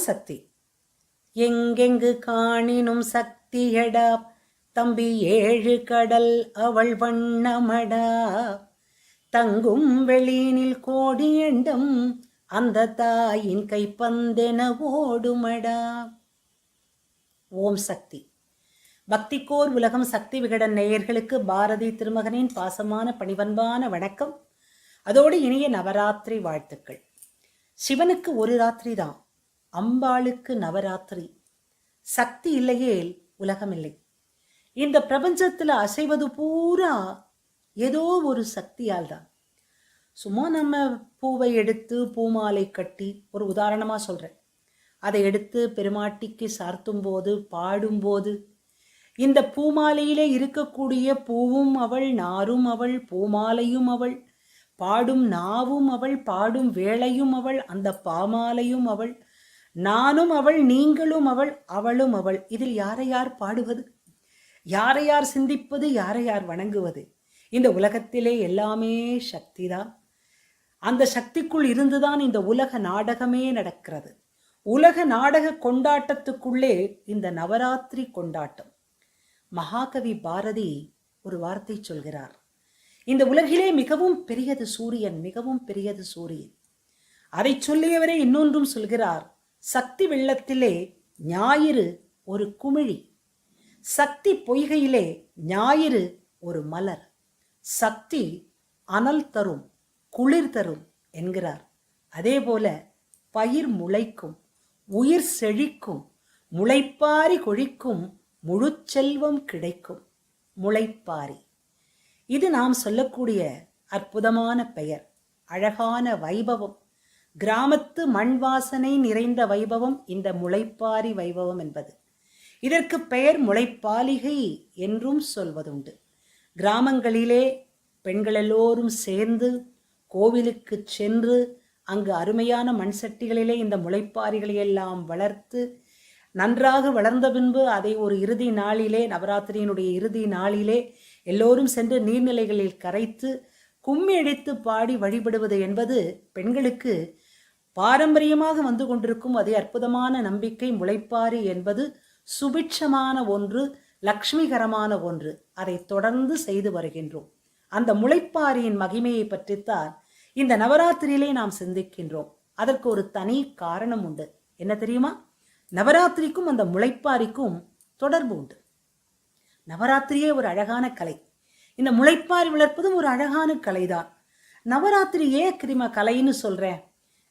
சக்தி. எங்கெங்கு காணினும் சக்தியடா தம்பி ஏழு கடல் அவள் வண்ணமடா, தங்கும் வெளியினில் கோடி எண்டம் அந்த தாயின் கைப்பந்தென ஓடுமடா. ஓம் சக்தி. பக்திக்கோர் உலகம் சக்தி விகடன் நேயர்களுக்கு பாரதி திருமகனின் பாசமான பணிவன்பான வணக்கம். அதோடு இனிய நவராத்திரி வாழ்த்துக்கள். சிவனுக்கு ஒரு ராத்திரி தான், அம்பாளுக்கு நவராத்திரி. சக்தி இல்லையேல் உலகம் இல்லை. இந்த பிரபஞ்சத்துல அசைவது பூரா ஏதோ ஒரு சக்தியால் தான். சும்மா நம்ம பூவை எடுத்து பூமாலை கட்டி, ஒரு உதாரணமா சொல்றேன், அதை எடுத்து பெருமாட்டிக்கு சார்த்தும் போது பாடும்போது இந்த பூமாலையிலே இருக்கக்கூடிய பூவும் அவள், நாரும் அவள், பூமாலையும் அவள், பாடும் நாவும் அவள், பாடும் வேளையும் அவள், அந்த பாமாலையும் அவள், நானும் அவள், நீங்களும் அவள், அவளும் அவள். இதில் யாரை யார் பாடுவது, யாரை யார் சிந்திப்பது, யாரை யார் வணங்குவது? இந்த உலகத்திலே எல்லாமே சக்திதான். அந்த சக்திக்குள் இருந்துதான் இந்த உலக நாடகமே நடக்கிறது. உலக நாடக கொண்டாட்டத்துக்குள்ளே இந்த நவராத்திரி கொண்டாட்டம். மகாகவி பாரதி ஒரு வார்த்தை சொல்கிறார், இந்த உலகிலே மிகவும் பெரியது சூரியன், மிகவும் பெரியது சூரியன். அதை சொல்லியவரே இன்னொன்றும் சொல்கிறார், சக்தி வெள்ளத்திலே ஞாயிறு ஒரு குமிழி, சக்தி பொய்கையிலே ஞாயிறு ஒரு மலர், சக்தி அனல் தரும், குளிர் தரும் என்கிறார். அதே போல பயிர் முளைக்கும், உயிர் செழிக்கும், முளைப்பாரி கொழிக்கும், முழு செல்வம் கிடைக்கும். முளைப்பாரி, இது நாம் சொல்லக்கூடிய அற்புதமான பெயர், அழகான வைபவம், கிராமத்து மண் வாசனை நிறைந்த வைபவம் இந்த முளைப்பாரி வைபவம் என்பது. இதற்கு பெயர் முளைப்பாலிகை என்றும் சொல்வதுண்டு. கிராமங்களிலே பெண்கள் எல்லோரும் சேர்ந்து கோவிலுக்கு சென்று அங்கு அருமையான மண் சட்டிகளிலே இந்த முளைப்பாரிகளை எல்லாம் வளர்த்து நன்றாக வளர்ந்த பின்பு அதை ஒரு இறுதி நாளிலே, நவராத்திரியினுடைய இறுதி நாளிலே எல்லோரும் சென்று நீர்நிலைகளில் கரைத்து கும்மி அடித்து பாடி வழிபடுவது என்பது பெண்களுக்கு பாரம்பரியமாக வந்து கொண்டிருக்கும் அதே அற்புதமான நம்பிக்கை. முளைப்பாரி என்பது சுபிட்சமான ஒன்று, லக்ஷ்மிகரமான ஒன்று. அதை தொடர்ந்து செய்து வருகின்றோம். அந்த முளைப்பாரியின் மகிமையை பற்றித்தான் இந்த நவராத்திரியிலே நாம் சிந்திக்கின்றோம். அதற்கு ஒரு தனி காரணம் உண்டு. என்ன தெரியுமா? நவராத்திரிக்கும் அந்த முளைப்பாரிக்கும் தொடர்பு உண்டு. நவராத்திரியே ஒரு அழகான கலை. இந்த முளைப்பாரி வளர்ப்பதும் ஒரு அழகான கலைதான். நவராத்திரி ஏன் கிரிம கலைன்னு சொல்றேன்?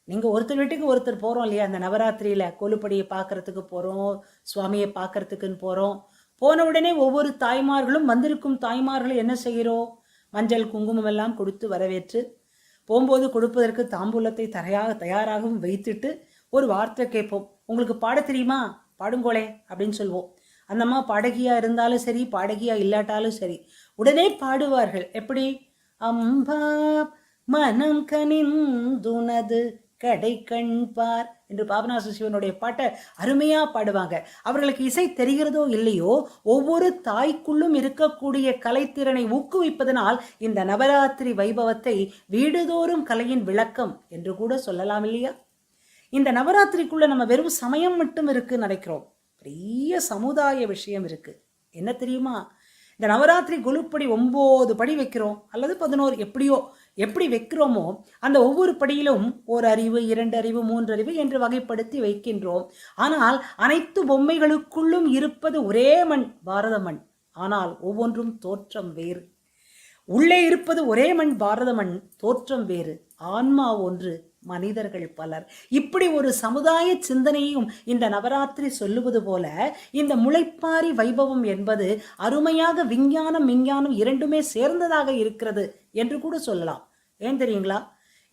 நீங்க ஒருத்தர் வீட்டுக்கு ஒருத்தர் போறோம் இல்லையா? அந்த நவராத்திரியில கொலுப்படியை பார்க்கறதுக்கு போறோம், சுவாமியை பார்க்கறதுக்குன்னு போறோம். போன உடனே ஒவ்வொரு தாய்மார்களும், வந்திருக்கும் தாய்மார்களும் என்ன செய்கிறோம்? மஞ்சள் குங்குமம் எல்லாம் கொடுத்து வரவேற்று, போகும்போது கொடுப்பதற்கு தாம்பூலத்தை தயாராகவும் வைத்துட்டு ஒரு வார்த்தை கேட்போம், உங்களுக்கு பாட தெரியுமா, பாடுங்கோளே அப்படின்னு சொல்வோம். அந்த அம்மா பாடகியா இருந்தாலும் சரி, பாடகியா இல்லாட்டாலும் சரி, உடனே பாடுவார்கள். எப்படி? அம்பா மனம் கனிந்துனது கடை கண்பார் என்று பாபநாச சிவனுடைய பாட்டை அருமையா பாடுவாங்க. அவர்களுக்கு இசை தெரிகிறதோ இல்லையோ, ஒவ்வொரு தாய்க்குள்ளும் இருக்கக்கூடிய கலைத்திறனை ஊக்குவிப்பதனால் இந்த நவராத்திரி வைபவத்தை வீடுதோறும் கலையின் விளக்கம் என்று கூட சொல்லலாம் இல்லையா? இந்த நவராத்திரிக்குள்ள நம்ம வெறும் சமயம் மட்டும் இருக்குன்னு நினைக்கிறோம். பெரிய சமுதாய விஷயம் இருக்கு. என்ன தெரியுமா? இந்த நவராத்திரி கொலுப்படி 9 படி வைக்கிறோம், அல்லது 11, எப்படி வைக்கிறோமோ அந்த ஒவ்வொரு படியிலும் ஒரு அறிவு, 2 அறிவு, 3 அறிவு என்று வகைப்படுத்தி வைக்கின்றோம். ஆனால் அனைத்து பொம்மைகளுக்குள்ளும் இருப்பது ஒரே மண், பாரத மண். ஆனால் ஒவ்வொன்றும் தோற்றம் வேறு. உள்ளே இருப்பது ஒரே மண், பாரத மண், தோற்றம் வேறு. ஆன்மா ஒன்று, மனிதர்கள் பலர். இப்படி ஒரு சமுதாய சிந்தனையும் இந்த நவராத்திரி சொல்லுவது போல இந்த முளைப்பாரி வைபவம் என்பது அருமையாக விஞ்ஞானம் இரண்டுமே சேர்ந்ததாக இருக்கிறது என்று கூட சொல்லலாம். ஏன் தெரியுங்களா?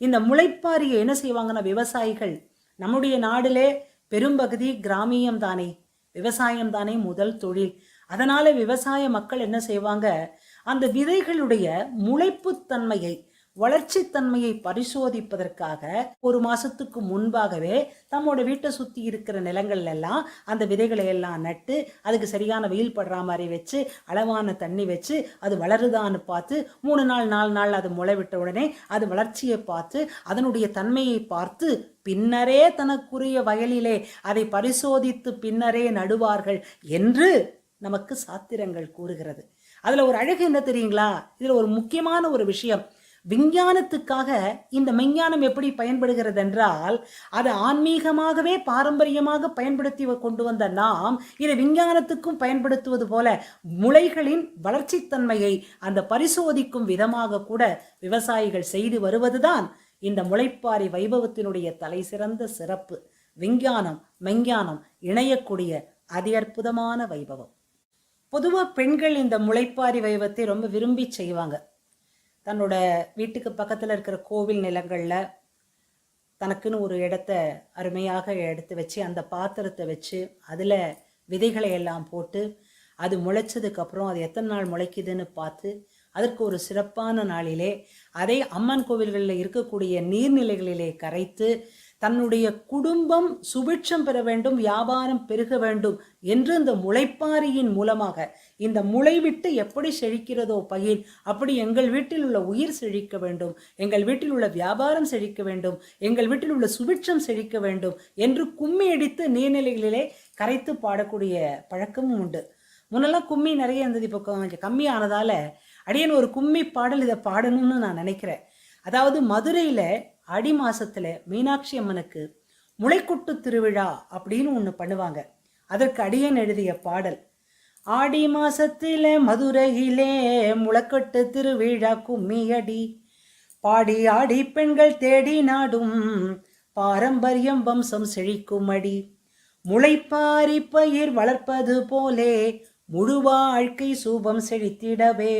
இந்த முளைப்பாரியை என்ன செய்வாங்கன்னா, விவசாயிகள், நம்முடைய நாட்டிலே பெரும்பகுதி கிராமியம் தானே, விவசாயம் தானே முதல் தொழில். அதனால விவசாய மக்கள் என்ன செய்வாங்க, அந்த விதைகளுடைய முளைப்புத்தன்மையை வளர்ச்சி தன்மையை பரிசோதிப்பதற்காக ஒரு மாசத்துக்கு முன்பாகவே நம்மோட வீட்டை சுத்தி இருக்கிற நிலங்கள்ல எல்லாம் அந்த விதைகளை எல்லாம் நட்டு அதுக்கு சரியான வெயில் படுற மாதிரி வச்சு அளவான தண்ணி வச்சு அது வளருதான்னு பார்த்து 3 நாள் 4 நாள் அது முளை விட்ட உடனே அது வளர்ச்சியை பார்த்து அதனுடைய தன்மையை பார்த்து பின்னரே தனக்குரிய வயலிலே அதை பரிசோதித்து பின்னரே நடுவார்கள் என்று நமக்கு சாத்திரங்கள் கூறுகிறது. அதுல ஒரு அழகு என்ன தெரியுங்களா? இதுல ஒரு முக்கியமான ஒரு விஷயம், விஞ்ஞானத்துக்காக இந்த மெஞ்ஞானம் எப்படி பயன்படுகிறது என்றால், அது ஆன்மீகமாகவே பாரம்பரியமாக பயன்படுத்தி கொண்டு வந்த நாம் இதை விஞ்ஞானத்துக்கும் பயன்படுத்துவது போல முளைகளின் வளர்ச்சித்தன்மையை அந்த பரிசோதிக்கும் விதமாக கூட விவசாயிகள் செய்து வருவதுதான் இந்த முளைப்பாரி வைபவத்தினுடைய தலை சிறந்த சிறப்பு. விஞ்ஞானம் மெஞ்ஞானம் இணையக்கூடிய அதி அற்புதமான வைபவம். பொதுவாக பெண்கள் இந்த முளைப்பாரி வைபவத்தை ரொம்ப விரும்பி செய்வாங்க. தன்னோட வீட்டுக்கு பக்கத்தில் இருக்கிற கோவில் நிலங்களில் தனக்குன்னு ஒரு இடத்த அருமையாக எடுத்து வச்சு அந்த பாத்திரத்தை வச்சு அதில் விதைகளை எல்லாம் போட்டு அது முளைச்சதுக்கப்புறம் அது எத்தனை நாள் முளைக்குதுன்னு பார்த்து அதற்கு ஒரு சிறப்பான நாளிலே அதை அம்மன் கோவில்களில் இருக்கக்கூடிய நீர்நிலைகளிலே கரைத்து தன்னுடைய குடும்பம் சுபிட்சம் பெற வேண்டும், வியாபாரம் பெருக வேண்டும் என்று இந்த முளைப்பாரியின் மூலமாக இந்த முளை விட்டு எப்படி செழிக்கிறதோ பயிர், அப்படி எங்கள் வீட்டில் உள்ள உயிர் செழிக்க வேண்டும், எங்கள் வீட்டில் உள்ள வியாபாரம் செழிக்க வேண்டும், எங்கள் வீட்டில் உள்ள சுபிட்சம் செழிக்க வேண்டும் என்று கும்மி அடித்து நீர்நிலைகளிலே கரைத்து பாடக்கூடிய பழக்கமும் உண்டு. முன்னெல்லாம் கும்மி நிறைய இருந்தது, இப்போ கொஞ்சம் கம்மியானதால அடியன் ஒரு கும்மி பாடல் இதை பாடணும்னு நான் நினைக்கிறேன். அதாவது மதுரையில் ஆடி மாசத்துல மீனாட்சி அம்மனுக்கு முளைக்குட்டு திருவிழா அப்படின்னு ஒன்று பண்ணுவாங்க. அதற்கு அடியன் எழுதிய பாடல், ஆடி மாசத்துல மதுரையிலே முளைக்கட்டு திருவிழா கும்மியடி பாடி ஆடி பெண்கள் தேடி நாடும் பாரம்பரியம் வம்சம் செழிக்கும் அடி முளைப்பாரி பயிர் வளர்ப்பது போலே முழு வாழ்க்கை சூபம் செழித்திடவே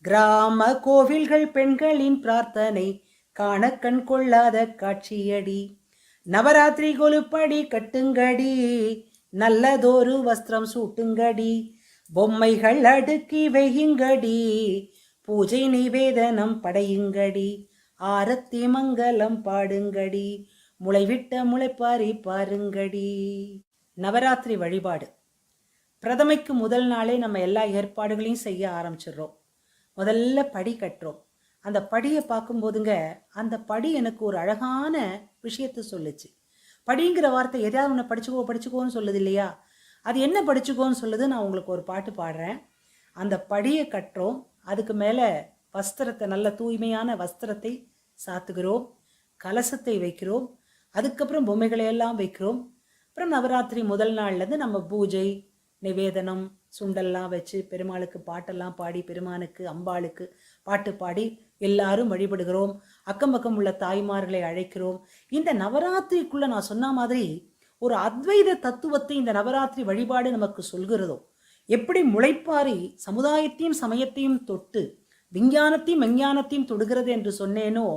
கிராம கோவில்கள் பெண்களின் பிரார்த்தனை காண கண் கொள்ளாத காட்சியடி நவராத்திரி கொலுப்படி கட்டுங்கடி நல்லதொரு வஸ்திரம் சூட்டுங்கடி பொம்மைகள் அடுக்கி வையுங்கடி பூஜை நிவேதனம் படையுங்கடி ஆரத்தி மங்கலம் பாடுங்கடி முளைவிட்ட முளைப்பாரி பாருங்கடி. நவராத்திரி வழிபாடு பிரதமைக்கு முதல் நாளே நம்ம எல்லா ஏற்பாடுகளையும் செய்ய ஆரம்பிச்சிடுறோம். முதல்ல படி கட்டுறோம். அந்த படியை பார்க்கும்போதுங்க அந்த படி எனக்கு ஒரு அழகான விஷயத்த சொல்லுச்சு. படிங்கிற வார்த்தை எதாவது ஒன்று படிச்சுக்கோன்னு சொல்லுது இல்லையா? அது என்ன படிச்சுக்கோன்னு சொல்லுது? நான் உங்களுக்கு ஒரு பாட்டு பாடுறேன். அந்த படியை கட்டுறோம், அதுக்கு மேலே வஸ்திரத்தை, நல்ல தூய்மையான வஸ்திரத்தை சாத்துகிறோம், கலசத்தை வைக்கிறோம், அதுக்கப்புறம் பொம்மைகளை எல்லாம் வைக்கிறோம். அப்புறம் நவராத்திரி முதல் நாள்லேருந்து நம்ம பூஜை நிவேதனம் சுண்டெல்லாம் வச்சு பெருமாளுக்கு பாட்டெல்லாம் பாடி, பெருமானுக்கு அம்பாளுக்கு பாட்டு பாடி எல்லாரும் வழிபடுகிறோம். அக்கம் பக்கம் உள்ள தாய்மார்களை அழைக்கிறோம். இந்த நவராத்திரிக்குள்ள நான் சொன்ன மாதிரி ஒரு அத்வைத தத்துவத்தை இந்த நவராத்திரி வழிபாடு நமக்கு சொல்கிறதோ, எப்படி முளைப்பாரி சமுதாயத்தையும் சமயத்தையும் தொட்டு விஞ்ஞானத்தையும் மெஞ்ஞானத்தையும் தொடுகிறது என்று சொன்னேனோ,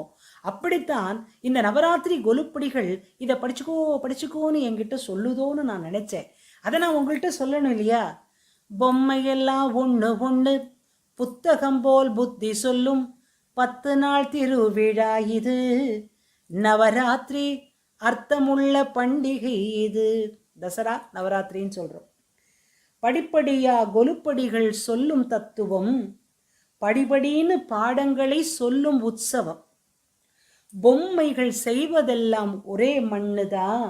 அப்படித்தான் இந்த நவராத்திரி கொலுப்படிகள் இதை படிச்சுக்கோன்னு என்கிட்ட சொல்லுதோன்னு நான் நினைச்சேன். அதை நான் உங்கள்கிட்ட சொல்லணும் இல்லையா? பொம்மையெல்லாம் ஒன்று ஒன்று புத்தகம் போல் புத்தி சொல்லும் 10 நாள் திருவிழா இது, நவராத்திரி அர்த்தமுள்ள பண்டிகை இது. தசரா நவராத்திரின்னு சொல்றோம். படிப்படியா கொலுப்படிகள் சொல்லும் தத்துவம், படிபடின்னு பாடங்களை சொல்லும் உற்சவம். பொம்மைகள் செய்வதெல்லாம் ஒரே மண்ணுதான்,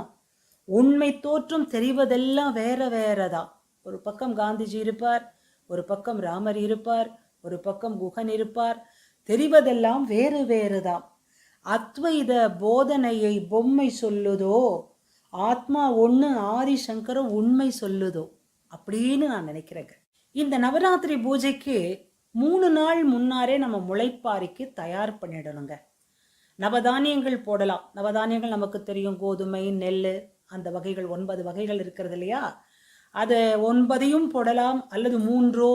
உண்மை தோற்றம் தெரிவதெல்லாம் வேற வேறதான். ஒரு பக்கம் காந்திஜி இருப்பார், ஒரு பக்கம் ராமர் இருப்பார், ஒரு பக்கம் குகன் இருப்பார். தெரிவதெல்லாம் வேறு வேறுதான். அத்வைத போதனையை பொம்மை சொல்லுதோ, ஆத்மா ஒன்று ஆதிசங்கரம் உண்மை சொல்லுதோ அப்படின்னு நான் நினைக்கிறேங்க. இந்த நவராத்திரி பூஜைக்கு 3 நாள் முன்னாரே நம்ம முளைப்பாரிக்கு தயார் பண்ணிடணுங்க. நவதானியங்கள் போடலாம். நவதானியங்கள் நமக்கு தெரியும், கோதுமை, நெல், அந்த வகைகள் 9 வகைகள் இருக்கிறது இல்லையா? அதை 9ஐயும் போடலாம், அல்லது 3ஓ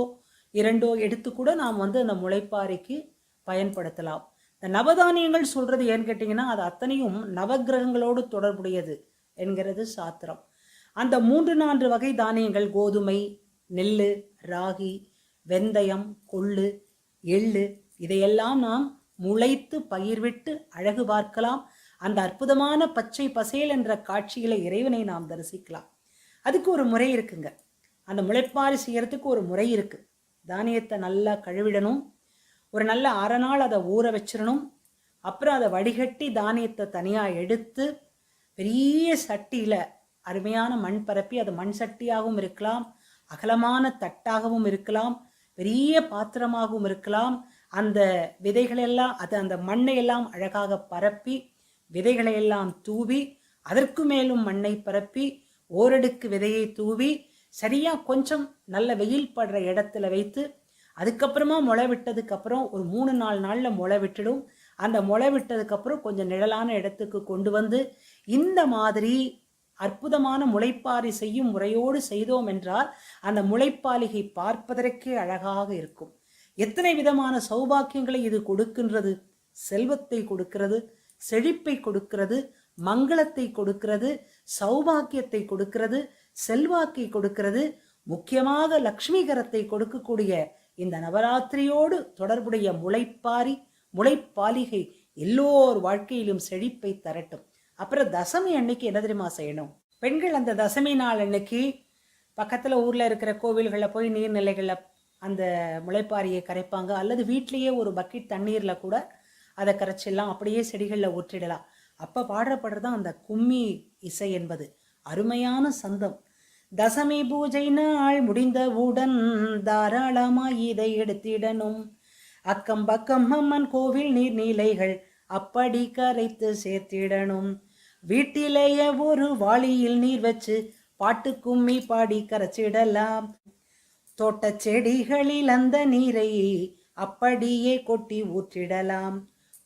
2ஓ எடுத்து கூட நாம் அந்த முளைப்பாரிக்கு பயன்படுத்தலாம். இந்த நவதானியங்கள் சொல்றது ஏன்னு கேட்டிங்கன்னா, அது அத்தனையும் நவகிரகங்களோடு தொடர்புடையது என்கிறது சாத்திரம். அந்த 3-4 வகை தானியங்கள், கோதுமை, நெல், ராகி, வெந்தயம், கொள்ளு, எள்ளு, இதையெல்லாம் நாம் முளைத்து பயிர்விட்டு அழகு பார்க்கலாம். அந்த அற்புதமான பச்சை பசேல் என்ற காட்சியில இறைவனை நாம் தரிசிக்கலாம். அதுக்கு ஒரு முறை இருக்குங்க. அந்த முளைப்பாரி செய்யறதுக்கு ஒரு முறை இருக்கு. தானியத்தை நல்லா கழுவிடணும். ஒரு நல்ல அரை நாள் அதை ஊற வச்சிடணும். அப்புறம் அதை வடிகட்டி தானியத்தை தனியாக எடுத்து பெரிய சட்டியில் அருமையான மண் பரப்பி, அது மண் சட்டியாகவும் இருக்கலாம், அகலமான தட்டாகவும் இருக்கலாம், பெரிய பாத்திரமாகவும் இருக்கலாம். அந்த விதைகளெல்லாம் அந்த மண்ணை எல்லாம் அழகாக பரப்பி, விதைகளை எல்லாம் தூவி, அதற்கு மேலும் மண்ணை பரப்பி, ஓரடுக்கு விதையை தூவி, சரியா கொஞ்சம் நல்ல வெயில் படுற இடத்துல வைத்து, அதுக்கப்புறமா முளை விட்டதுக்கு அப்புறம் ஒரு 3-4 நாள்ல முளை விட்டுடும். அந்த முளை விட்டதுக்கு அப்புறம் கொஞ்சம் நிழலான இடத்துக்கு கொண்டு வந்து இந்த மாதிரி அற்புதமான முளைப்பாரி செய்யும் முறையோடு செய்தோம் என்றால் அந்த முளைப்பாலிகை பார்ப்பதற்கே அழகாக இருக்கும். எத்தனை விதமான சௌபாக்கியங்களை இது கொடுக்கின்றது. செல்வத்தை கொடுக்கிறது, செழிப்பை கொடுக்கிறது, மங்களத்தை கொடுக்கிறது, சௌபாக்கியத்தை கொடுக்கிறது, செல்வாக்கை கொடுக்கிறது. முக்கியமாக லக்ஷ்மிகரத்தை கொடுக்கக்கூடிய இந்த நவராத்திரியோடு தொடர்புடைய முளைப்பாரி, முளைப்பாலிகை எல்லோர் வாழ்க்கையிலும் செழிப்பை தரட்டும். அப்புறம் தசமி அன்னைக்கு என்ன தெரியுமா செய்யணும்? பெண்கள் அந்த தசமி நாள் அன்னைக்கு பக்கத்தில் ஊரில் இருக்கிற கோவில்களில் போய் நீர்நிலைகளில் அந்த முளைப்பாரியை கரைப்பாங்க. அல்லது வீட்லேயே ஒரு பக்கெட் தண்ணீரில் கூட அதை கரைச்சிடலாம். அப்படியே செடிகளில் ஊற்றிடலாம். அப்போ பாடப்படுறதான் அந்த கும்மி இசை என்பது. அருமையான சந்தம். தசமி பூஜை நாள் முடிந்தவுடன் தாராளமாய் இதை எடுத்திடணும். அக்கம் பக்கம் அம்மன் கோவில் நீர்நிலைகள் அப்படி கரைத்து சேர்த்திடணும். வீட்டிலேயே ஒரு வாளியில் நீர் வச்சு பாட்டு கும்மி பாடி கரைச்சிடலாம். தோட்ட செடிகளில் அந்த நீரை அப்படியே கொட்டி ஊற்றிடலாம்.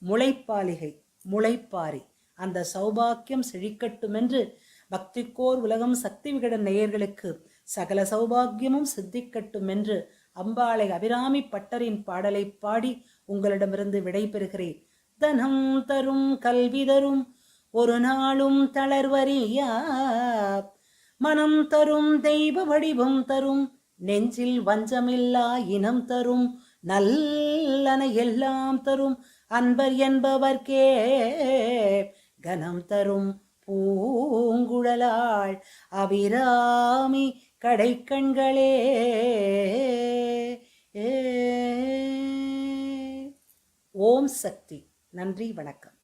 முளைப்பாலிகை, முளைப்பாரி அந்த சௌபாக்கியம் செழிக்கட்டும் என்று பக்திக்கோர் உலகம் சக்தி விகடன் நேயர்களுக்கு சகல சௌபாக்கியமும் சித்திக்கட்டும் என்று அம்பாளை அபிராமி பட்டரின் பாடலை பாடி உங்களிடமிருந்து விடை பெறுகிறேன். தனம் தரும் கல்வி தரும் ஒரு நாளும் தளர்வறியா, மனம் தரும் தெய்வ வடிவம் தரும் நெஞ்சில் வஞ்சமில்லா இனம் தரும் நல்லன எல்லாம் தரும் அன்பர் என்பவர்க்கே கனம் தரும் பூங்குழலாள் அபிராமி கடைக்கண்களே. ஓம் சக்தி. நன்றி, வணக்கம்.